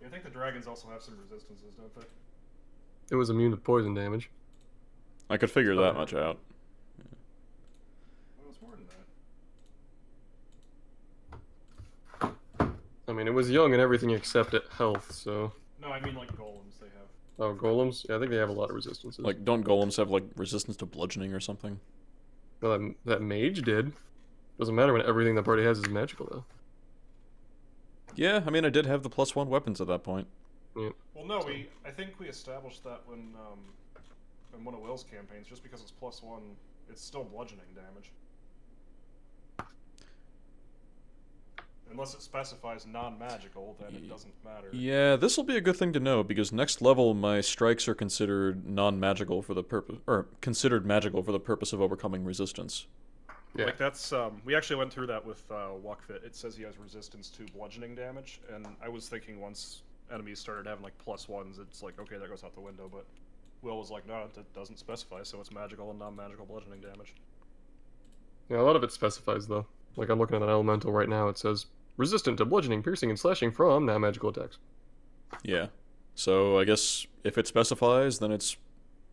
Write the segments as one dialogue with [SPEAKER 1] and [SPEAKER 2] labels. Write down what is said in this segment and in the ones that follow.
[SPEAKER 1] I think the dragons also have some resistances, don't they?
[SPEAKER 2] It was immune to poison damage.
[SPEAKER 3] I could figure that much out.
[SPEAKER 1] Well, it's more than that.
[SPEAKER 2] I mean, it was young and everything except at health, so...
[SPEAKER 1] No, I mean like golems they have.
[SPEAKER 2] Oh, golems? Yeah, I think they have a lot of resistances.
[SPEAKER 3] Like, don't golems have, like, resistance to bludgeoning or something?
[SPEAKER 2] Well, that mage did. Doesn't matter when everything the party has is magical, though.
[SPEAKER 3] Yeah, I mean, I did have the +1 weapons at that point.
[SPEAKER 2] Yeah.
[SPEAKER 1] Well, no, I think we established that when in one of Will's campaigns. Just because it's +1, it's still bludgeoning damage. Unless it specifies non-magical, then it doesn't matter.
[SPEAKER 3] Yeah, this will be a good thing to know, because next level my strikes are considered non-magical for the purpose, or considered magical for the purpose of overcoming resistance.
[SPEAKER 2] Yeah.
[SPEAKER 1] Like that's we actually went through that with Wuckfit. It says he has resistance to bludgeoning damage, and I was thinking once enemies started having like +1s, it's like okay, that goes out the window. But Will was like, no, it doesn't specify, so it's magical and non-magical bludgeoning damage.
[SPEAKER 2] Yeah, a lot of it specifies, though. Like, I'm looking at an elemental right now, it says, resistant to bludgeoning, piercing, and slashing from non-magical attacks.
[SPEAKER 3] Yeah. So I guess if it specifies, then it's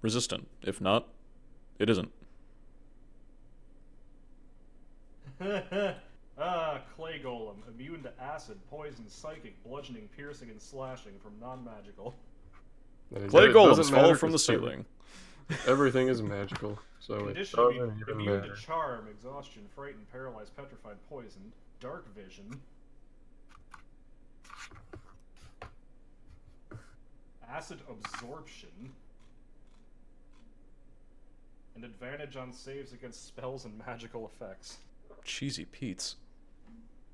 [SPEAKER 3] resistant. If not, it isn't.
[SPEAKER 1] Clay Golem, immune to acid, poison, psychic, bludgeoning, piercing, and slashing from non-magical.
[SPEAKER 3] Clay
[SPEAKER 2] It
[SPEAKER 3] golems
[SPEAKER 2] doesn't
[SPEAKER 3] fall
[SPEAKER 2] matter
[SPEAKER 3] from the
[SPEAKER 2] 'cause
[SPEAKER 3] ceiling.
[SPEAKER 2] Everything is magical, so it
[SPEAKER 1] Condition
[SPEAKER 2] doesn't even
[SPEAKER 1] immune
[SPEAKER 2] matter.
[SPEAKER 1] to charm, exhaustion, frighten, paralyze, petrified, poison, dark vision, acid absorption, and advantage on saves against spells and magical effects.
[SPEAKER 3] Cheesy Pete's.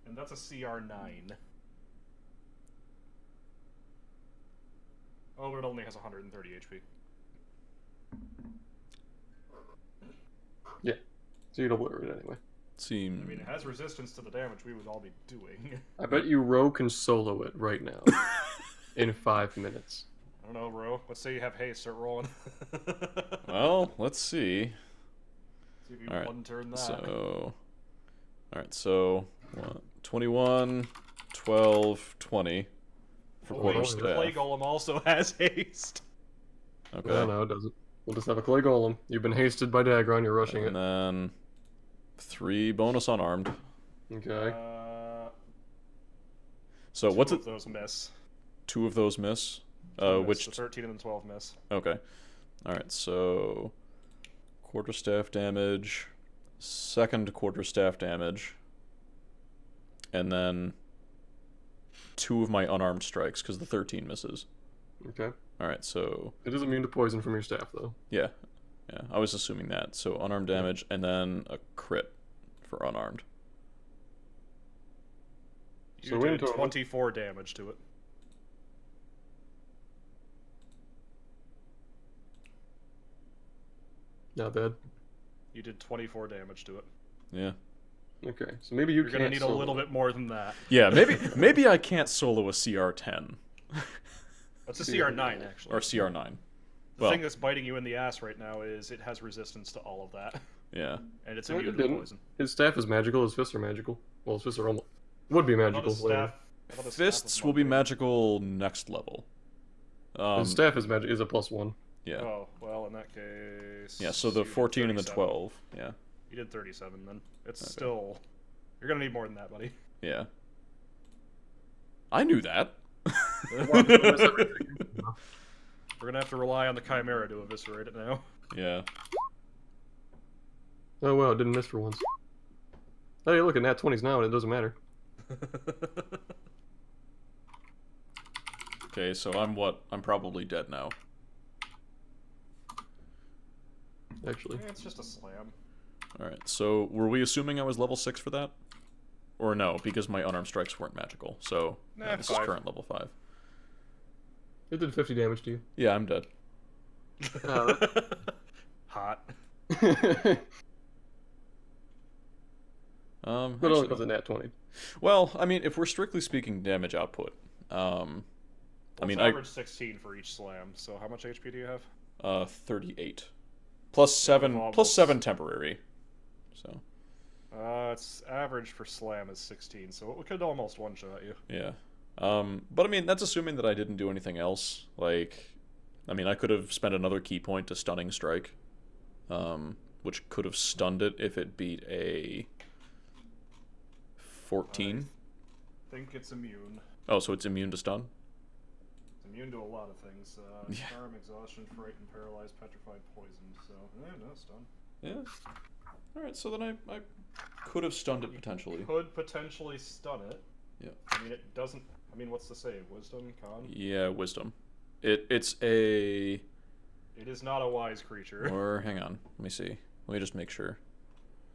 [SPEAKER 1] And that's a CR9. Oh, but it only has 130 HP.
[SPEAKER 2] Yeah, so you'd obliterate it anyway.
[SPEAKER 3] Seem.
[SPEAKER 1] I mean, it has resistance to the damage we would all be doing.
[SPEAKER 2] I bet you Ro can solo it right now. In 5 minutes.
[SPEAKER 1] I don't know, bro. Let's say you have haste, start rolling.
[SPEAKER 3] Well, let's see.
[SPEAKER 1] See if you
[SPEAKER 3] Alright,
[SPEAKER 1] one turn that.
[SPEAKER 3] So. Alright, so. 21, 12, 20. For
[SPEAKER 1] Oh, wait,
[SPEAKER 3] quarter
[SPEAKER 2] Quarter
[SPEAKER 1] the
[SPEAKER 3] staff.
[SPEAKER 1] Clay Golem also has haste.
[SPEAKER 3] Okay.
[SPEAKER 2] No, it doesn't. We'll just have a clay golem. You've been hasted by Dagron, you're rushing
[SPEAKER 3] And
[SPEAKER 2] it.
[SPEAKER 3] then 3 bonus unarmed.
[SPEAKER 2] Okay.
[SPEAKER 3] So what's
[SPEAKER 1] two
[SPEAKER 3] it?
[SPEAKER 1] of those miss.
[SPEAKER 3] 2 of those miss.
[SPEAKER 1] Miss.
[SPEAKER 3] Which?
[SPEAKER 1] The 13 and the 12 miss.
[SPEAKER 3] Okay. All right. So quarterstaff damage, second quarterstaff damage, and then 2 of my unarmed strikes because the 13 misses.
[SPEAKER 2] Okay.
[SPEAKER 3] All right. So
[SPEAKER 2] It is immune to poison from your staff, though.
[SPEAKER 3] yeah, I was assuming that. So unarmed damage and then a crit for unarmed.
[SPEAKER 1] You
[SPEAKER 2] So in
[SPEAKER 1] did
[SPEAKER 2] total-
[SPEAKER 1] 24 damage to it.
[SPEAKER 2] Not bad.
[SPEAKER 1] You did 24 damage to it.
[SPEAKER 3] Yeah.
[SPEAKER 2] Okay, so maybe you
[SPEAKER 1] You're
[SPEAKER 2] can't
[SPEAKER 1] gonna need a
[SPEAKER 2] solo
[SPEAKER 1] little
[SPEAKER 2] it.
[SPEAKER 1] bit more than that.
[SPEAKER 3] Yeah. Maybe I can't solo a CR10
[SPEAKER 1] That's a CR9, actually.
[SPEAKER 3] or CR9.
[SPEAKER 1] The
[SPEAKER 3] well-
[SPEAKER 1] thing that's biting you in the ass right now is it has resistance to all of that.
[SPEAKER 3] Yeah.
[SPEAKER 1] And it's
[SPEAKER 2] No, it
[SPEAKER 1] immune to
[SPEAKER 2] didn't.
[SPEAKER 1] poison.
[SPEAKER 2] His staff is magical, his fists are magical. Well, his fists are almost... Would be
[SPEAKER 1] I thought
[SPEAKER 2] magical
[SPEAKER 1] his
[SPEAKER 2] later.
[SPEAKER 1] staff- I thought his staff was
[SPEAKER 3] Fists will be
[SPEAKER 1] non-magical.
[SPEAKER 3] magical next level.
[SPEAKER 2] His staff is magic is a +1.
[SPEAKER 3] Yeah.
[SPEAKER 1] Oh, well, in that case...
[SPEAKER 3] Yeah, so the
[SPEAKER 1] you did
[SPEAKER 3] 14 and the
[SPEAKER 1] 37.
[SPEAKER 3] 12. Yeah.
[SPEAKER 1] You did 37, then. It's
[SPEAKER 3] Okay.
[SPEAKER 1] still... You're gonna need more than that, buddy.
[SPEAKER 3] Yeah. I knew that.
[SPEAKER 1] We're gonna have to rely on the Chimera to eviscerate it now.
[SPEAKER 3] Yeah.
[SPEAKER 2] Oh wow, it didn't miss for once. Hey, look at nat 20s now and it doesn't matter.
[SPEAKER 3] Okay, so I'm what? I'm probably dead now.
[SPEAKER 2] Actually.
[SPEAKER 1] It's just a slam.
[SPEAKER 3] Alright, so were we assuming I was level 6 for that? Or no, because my unarmed strikes weren't magical. So
[SPEAKER 1] Nah,
[SPEAKER 3] this is
[SPEAKER 1] 5.
[SPEAKER 3] current level 5.
[SPEAKER 2] It did 50 damage to you.
[SPEAKER 3] Yeah, I'm dead.
[SPEAKER 1] Hot.
[SPEAKER 2] But only
[SPEAKER 3] Actually,
[SPEAKER 2] because of nat 20.
[SPEAKER 3] well, I mean, if we're strictly speaking damage output, I mean,
[SPEAKER 1] average 16 for each slam, so how much HP do you have?
[SPEAKER 3] 38. Plus 7,
[SPEAKER 1] Almost.
[SPEAKER 3] plus 7 temporary. So,
[SPEAKER 1] It's average for slam is 16, so it could almost one-shot you.
[SPEAKER 3] yeah. But I mean, that's assuming that I didn't do anything else. Like, I mean, I could have spent another key point to Stunning Strike, which could have stunned it if it beat a 14.
[SPEAKER 1] I think it's immune.
[SPEAKER 3] Oh, so it's immune to stun?
[SPEAKER 1] It's immune to a lot of things.
[SPEAKER 3] Yeah.
[SPEAKER 1] Charm, exhaustion, frighten, paralyzed, petrified, poisoned. So, no stun.
[SPEAKER 3] Yeah. Alright, so then I could have stunned it potentially.
[SPEAKER 1] Could potentially stun it.
[SPEAKER 3] Yeah.
[SPEAKER 1] I mean, it doesn't. I mean, what's to say? Wisdom, con?
[SPEAKER 3] Yeah, wisdom. It's a...
[SPEAKER 1] It is not a wise creature.
[SPEAKER 3] Or, hang on, let me see. Let me just make sure.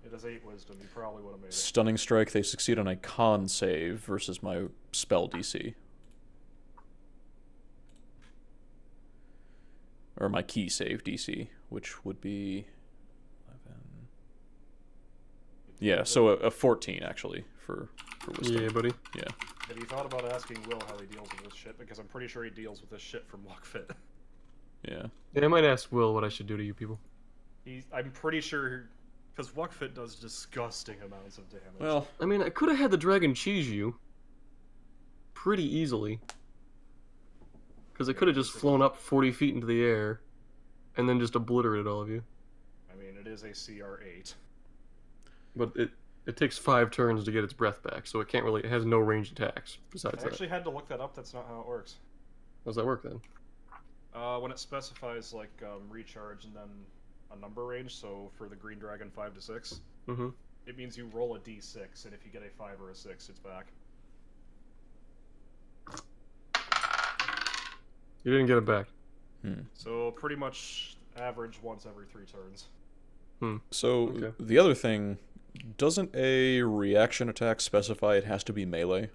[SPEAKER 1] It has 8 wisdom. You probably would have made it.
[SPEAKER 3] Stunning Strike, they succeed on a con save versus my spell DC. Or my key save DC, which would be 11. Yeah, so a 14 actually for wisdom.
[SPEAKER 2] Yeah, buddy.
[SPEAKER 3] Yeah.
[SPEAKER 1] Have you thought about asking Will how he deals with this shit? Because I'm pretty sure he deals with this shit from Lockfit.
[SPEAKER 3] Yeah.
[SPEAKER 2] Yeah, I might ask Will what I should do to you people.
[SPEAKER 1] I'm pretty sure, because Lockfit does disgusting amounts of damage.
[SPEAKER 3] Well,
[SPEAKER 2] I mean, I could have had the dragon cheese you pretty easily. Because I could have just flown up 40 feet into the air and then just obliterated all of you.
[SPEAKER 1] I mean, it is a CR8.
[SPEAKER 2] But it takes 5 turns to get its breath back, so it can't really. It has no ranged attacks besides
[SPEAKER 1] I actually had to look that up. That's not how it works.
[SPEAKER 2] How does that work then?
[SPEAKER 1] When it specifies like recharge and then a number range, so for the green dragon 5 to 6,
[SPEAKER 2] Mm-hmm.
[SPEAKER 1] it means you roll a d6, and if you get a 5 or a 6, it's back.
[SPEAKER 2] You didn't get it back.
[SPEAKER 1] So pretty much average once every 3 turns.
[SPEAKER 3] so
[SPEAKER 2] Okay.
[SPEAKER 3] the other thing, doesn't a reaction attack specify it has to be melee?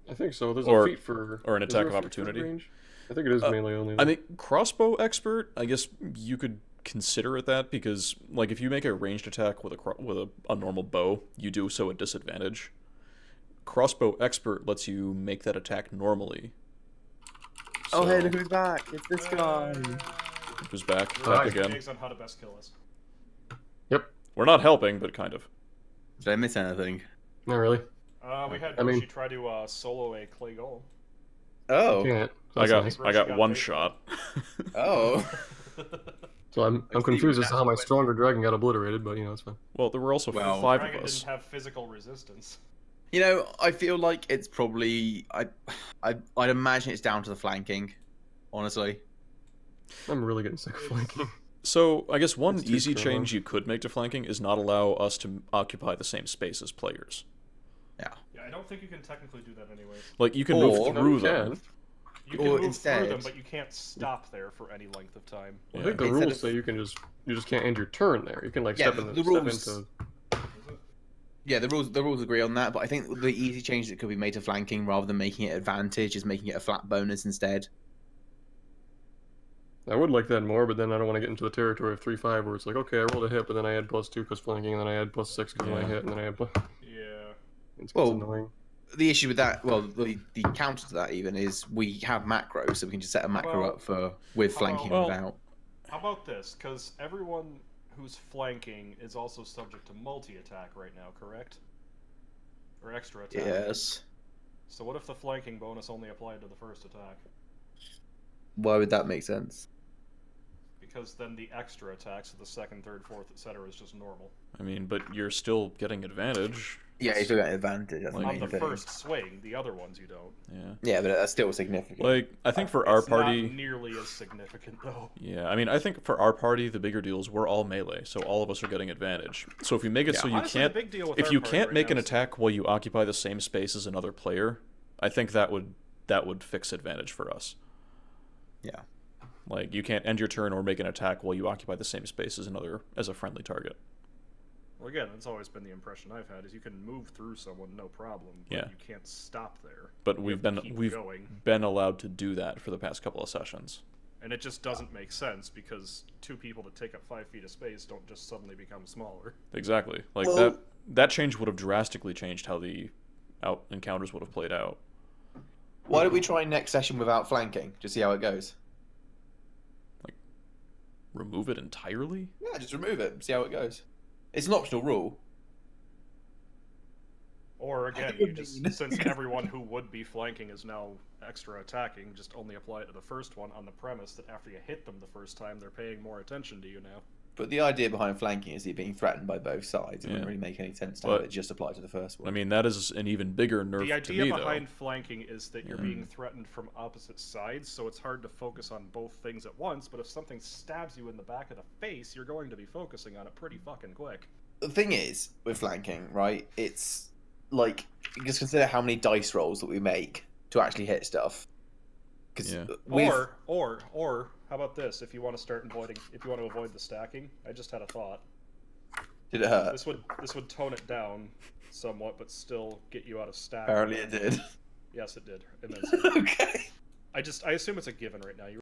[SPEAKER 2] I think so. There's
[SPEAKER 3] Or-
[SPEAKER 2] a feat for.
[SPEAKER 3] or an
[SPEAKER 2] is there
[SPEAKER 3] attack
[SPEAKER 2] a
[SPEAKER 3] of
[SPEAKER 2] feat for
[SPEAKER 3] opportunity?
[SPEAKER 2] range? I think it is melee only.
[SPEAKER 3] I mean, crossbow expert, I guess you could consider it that, because like if you make a ranged attack with a normal bow, you do so at disadvantage. Crossbow expert lets you make that attack normally.
[SPEAKER 4] Oh, hey,
[SPEAKER 3] So-
[SPEAKER 4] look who's back. It's this guy.
[SPEAKER 3] Who's back?
[SPEAKER 1] We're
[SPEAKER 3] Back
[SPEAKER 1] asking
[SPEAKER 3] again.
[SPEAKER 1] Diggs on how to best kill us.
[SPEAKER 3] We're not helping, but kind of.
[SPEAKER 4] Did I miss anything?
[SPEAKER 2] Not really.
[SPEAKER 1] We had
[SPEAKER 2] I mean-
[SPEAKER 1] Yoshi try to solo a clay golem.
[SPEAKER 4] Oh.
[SPEAKER 2] Can't.
[SPEAKER 3] I
[SPEAKER 2] That's
[SPEAKER 3] got
[SPEAKER 2] nice.
[SPEAKER 3] I got
[SPEAKER 1] Got
[SPEAKER 3] one
[SPEAKER 1] bait.
[SPEAKER 3] shot.
[SPEAKER 4] Oh.
[SPEAKER 2] So I'm
[SPEAKER 4] Like,
[SPEAKER 2] confused as to how my
[SPEAKER 4] that's when-
[SPEAKER 2] stronger dragon got obliterated, but you know it's fine.
[SPEAKER 3] Well, there were also
[SPEAKER 4] Well,
[SPEAKER 3] 5
[SPEAKER 1] Dragon
[SPEAKER 3] of us.
[SPEAKER 1] didn't have physical resistance.
[SPEAKER 4] You know, I feel like it's probably I'd imagine it's down to the flanking. Honestly.
[SPEAKER 2] I'm really getting sick of flanking.
[SPEAKER 3] So I guess one
[SPEAKER 2] It's too
[SPEAKER 3] easy
[SPEAKER 2] strong.
[SPEAKER 3] change you could make to flanking is not allow us to occupy the same space as players.
[SPEAKER 4] Yeah.
[SPEAKER 1] Yeah, I don't think you can technically do that anyways.
[SPEAKER 3] Like you can
[SPEAKER 4] Or-
[SPEAKER 3] move through
[SPEAKER 2] You
[SPEAKER 3] them.
[SPEAKER 2] can.
[SPEAKER 1] You can
[SPEAKER 4] Or
[SPEAKER 1] move through
[SPEAKER 4] instead-
[SPEAKER 1] them, but you can't stop there for any length of time.
[SPEAKER 2] I
[SPEAKER 3] Yeah.
[SPEAKER 2] think the
[SPEAKER 4] Instead
[SPEAKER 2] rules
[SPEAKER 4] of-
[SPEAKER 2] say you just can't end your turn there. You can like
[SPEAKER 4] Yeah,
[SPEAKER 2] step in
[SPEAKER 4] the
[SPEAKER 2] step
[SPEAKER 4] rules-
[SPEAKER 2] into.
[SPEAKER 4] Yeah, the rules agree on that, but I think the easy change that could be made to flanking rather than making it advantage is making it a flat bonus instead.
[SPEAKER 2] I would like that more, but then I don't want to get into the territory of 3-5 where it's like, okay, I rolled a hit, but then I had +2 because flanking, and then I had +6 because
[SPEAKER 3] Yeah.
[SPEAKER 2] I hit, and then I had.
[SPEAKER 1] Yeah.
[SPEAKER 2] It's
[SPEAKER 4] Well,
[SPEAKER 2] annoying.
[SPEAKER 4] The issue with that, well, the counter to that even is we have macros, so we can just set a macro
[SPEAKER 1] Well-
[SPEAKER 4] up for with
[SPEAKER 1] How
[SPEAKER 4] flanking
[SPEAKER 3] about-
[SPEAKER 4] and without.
[SPEAKER 1] How about this? Because everyone who's flanking is also subject to multi-attack right now, correct? Or extra attack.
[SPEAKER 4] Yes.
[SPEAKER 1] So what if the flanking bonus only applied to the first attack?
[SPEAKER 4] Why would that make sense?
[SPEAKER 1] Because then the extra attacks of the second, third, fourth, etc. is just normal.
[SPEAKER 3] I mean, but you're still getting advantage.
[SPEAKER 4] Yeah, you do get advantage. That's the
[SPEAKER 3] Like-
[SPEAKER 1] On
[SPEAKER 4] main
[SPEAKER 1] the
[SPEAKER 4] thing.
[SPEAKER 1] first swing, the other ones you don't.
[SPEAKER 3] Yeah.
[SPEAKER 4] Yeah, but that's still significant.
[SPEAKER 3] Like I think for our
[SPEAKER 1] It's
[SPEAKER 3] party,
[SPEAKER 1] not nearly as significant though.
[SPEAKER 3] yeah, I mean, I think for our party, the bigger deal is we're all melee, so all of us are getting advantage. So if we make it
[SPEAKER 4] Yeah.
[SPEAKER 3] so you
[SPEAKER 1] Honestly,
[SPEAKER 3] can't,
[SPEAKER 1] the big deal with
[SPEAKER 3] if
[SPEAKER 1] our
[SPEAKER 3] you
[SPEAKER 1] party
[SPEAKER 3] can't
[SPEAKER 1] right
[SPEAKER 3] make
[SPEAKER 1] now
[SPEAKER 3] an
[SPEAKER 1] is-
[SPEAKER 3] attack while you occupy the same space as another player, I think that would fix advantage for us.
[SPEAKER 4] Yeah.
[SPEAKER 3] Like you can't end your turn or make an attack while you occupy the same space as a friendly target.
[SPEAKER 1] Well, again, that's always been the impression I've had: is you can move through someone no problem, but
[SPEAKER 3] Yeah.
[SPEAKER 1] you can't stop there.
[SPEAKER 3] But
[SPEAKER 1] You
[SPEAKER 3] we've
[SPEAKER 1] have to
[SPEAKER 3] been
[SPEAKER 1] keep
[SPEAKER 3] we've
[SPEAKER 1] going,
[SPEAKER 3] been allowed to do that for the past couple of sessions.
[SPEAKER 1] and it just doesn't make sense because 2 people that take up 5 feet of space don't just suddenly become smaller.
[SPEAKER 3] Exactly. Like
[SPEAKER 4] Well-
[SPEAKER 3] that change would have drastically changed how the encounters would have played out.
[SPEAKER 4] Why don't we try next session without flanking? Just see how it goes.
[SPEAKER 3] Remove it entirely?
[SPEAKER 4] Yeah, just remove it. See how it goes. It's an optional rule.
[SPEAKER 1] Or again, you just since everyone who would be flanking is now extra attacking, just only apply it to the first one on the premise that after you hit them the first time, they're paying more attention to you now.
[SPEAKER 4] But the idea behind flanking is you're being threatened by both sides. It
[SPEAKER 3] Yeah.
[SPEAKER 4] wouldn't really make any sense to
[SPEAKER 3] But-
[SPEAKER 4] have it just apply to the first one.
[SPEAKER 3] I mean, that is an even bigger nerf
[SPEAKER 1] The
[SPEAKER 3] to
[SPEAKER 1] idea
[SPEAKER 3] me,
[SPEAKER 1] behind
[SPEAKER 3] though.
[SPEAKER 1] flanking is that you're being threatened from opposite sides, so it's hard to focus on both things at once, but if something stabs you in the back of the face, you're going to be focusing on it pretty fucking quick.
[SPEAKER 4] The thing is, with flanking, right, it's like, just consider how many dice rolls that we make to actually hit stuff. Because
[SPEAKER 3] Yeah.
[SPEAKER 1] Or, how about this? If you want to avoid the stacking, I just had a thought.
[SPEAKER 4] did it hurt?
[SPEAKER 1] This would tone it down somewhat, but still get you out of stack.
[SPEAKER 4] Apparently it did.
[SPEAKER 1] Yes, it did. And then some.
[SPEAKER 4] Okay.
[SPEAKER 1] I assume it's a given right now. You